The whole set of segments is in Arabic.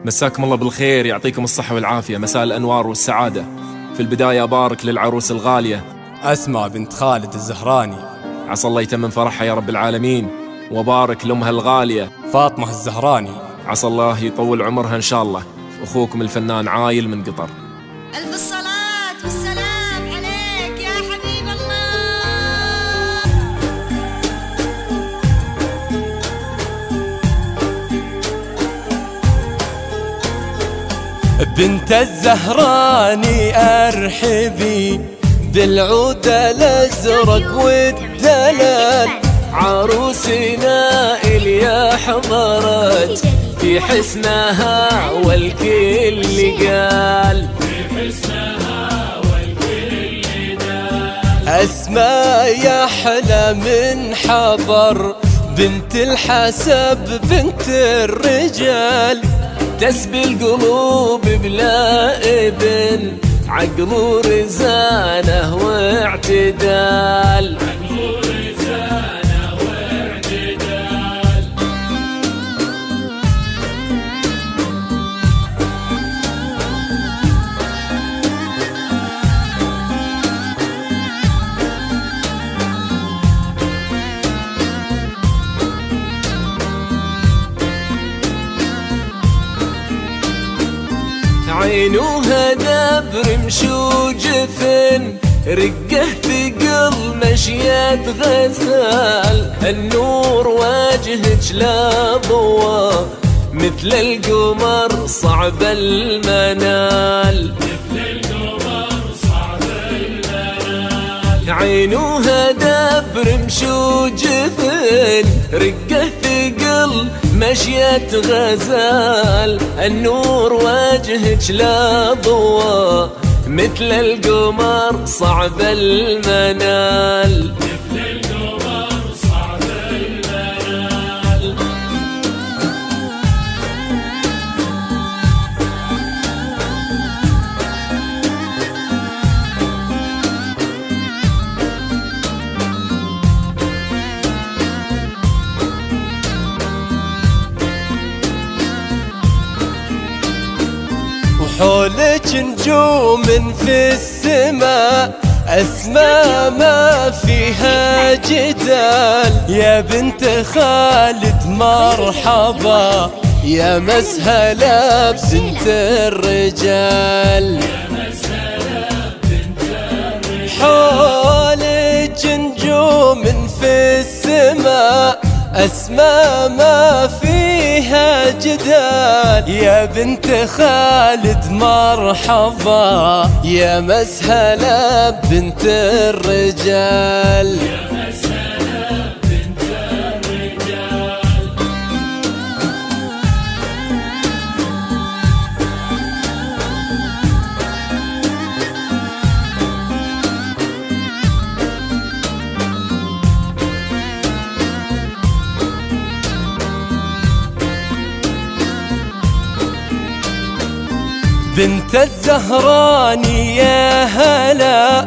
مساكم الله بالخير، يعطيكم الصحة والعافية، مساء الأنوار والسعادة. في البداية أبارك للعروس الغالية أسماء بنت خالد الزهراني، عسى الله يتمم فرحها يا رب العالمين. وبارك لأمها الغالية فاطمة الزهراني، عسى الله يطول عمرها إن شاء الله. أخوكم الفنان عايل من قطر. ألف الصلاة والسلام عليك يا حبيب الله. بنت الزهراني أرحبي بالعود الأزرق والدلال، عروسنا اللي حضرت في حسنها والكل قال، أسماء يا أحلى من حضر، بنت الحسب بنت الرجال، تسبي القلوب بلا إذن، عقل ورزانه واعتدال. عينوها دبر مشوج فن، رقه ثقل مشيات غزال، النور واجهك لا ضوى مثل القمر صعب المنال. عينوها دبر مشوج فن، رقه ثقل مشيت غزال، النور واجهك لا ضوى مثل القمر صعب المنال. حولك نجوم في السماء، أسماء ما فيها جدال، يا بنت خالد مرحبا يا مسهلة بنت الرجال. حولك نجوم في السماء، أسماء ما فيها جدال، يا بنت خالد مرحبا يا مسهلة بنت الرجال. بنت الزهراني يا هلا،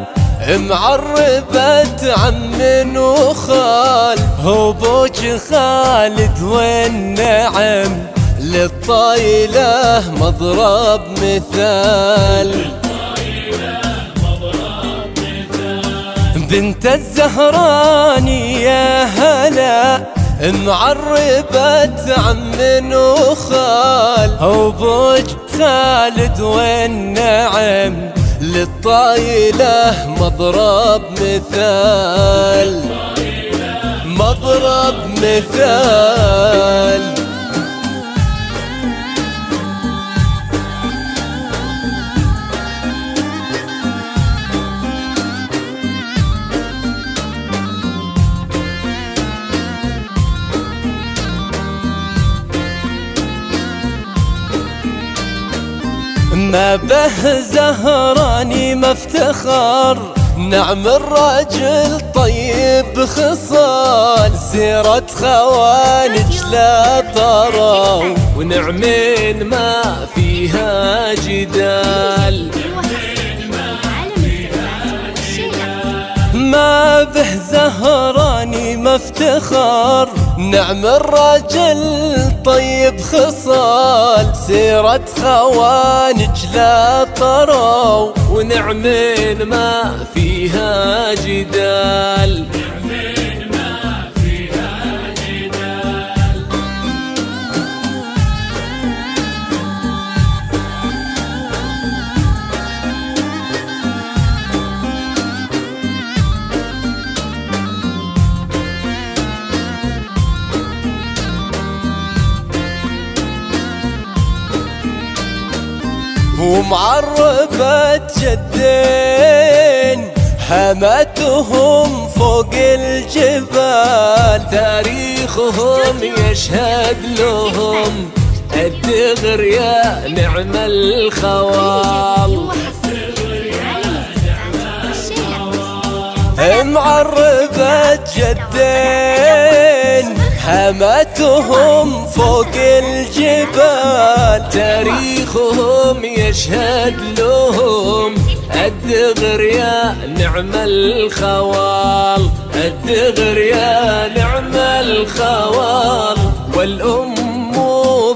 معربت عم وخال، هبوك خالد والنعم للطايلة مضرب مثال. بنت الزهراني يا هلا، معربت عم وخال، هبوك خالد والنعم للطايلة مضرب مثال، مضرب مثال. ما به زهراني ما افتخر، نعم الرجل طيب خصال، سيرة خوانج لا ترى ونعمين ما فيها جدال. ما به زهراني ما مفتخر، نعم الرجل طيب خصال، سيرة خوانج لا طروا، ونعم ما فيها جدال. ومعربة جدين حماتهم فوق الجبال، تاريخهم يشهد لهم الدغر يا نعم الخوال. معربة جدين حماتهم فوق الجبال، تاريخهم يشهد لهم الدغر يا نعم الخوال، الدغر يا نعم الخوال. والأم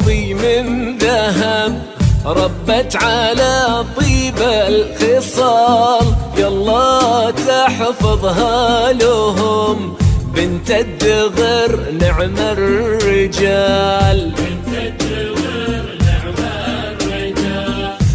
ضي من ذهب ربت على طيب الخصال، يلا تحفظها لهم بنت الدغر نعم الرجال.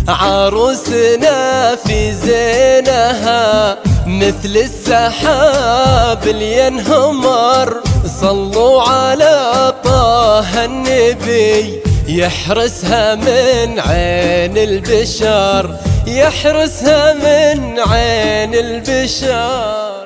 عروسنا في زينها مثل السحاب اللي ينهمر، صلوا على طه النبي يحرسها من عين البشر، يحرسها من عين البشر.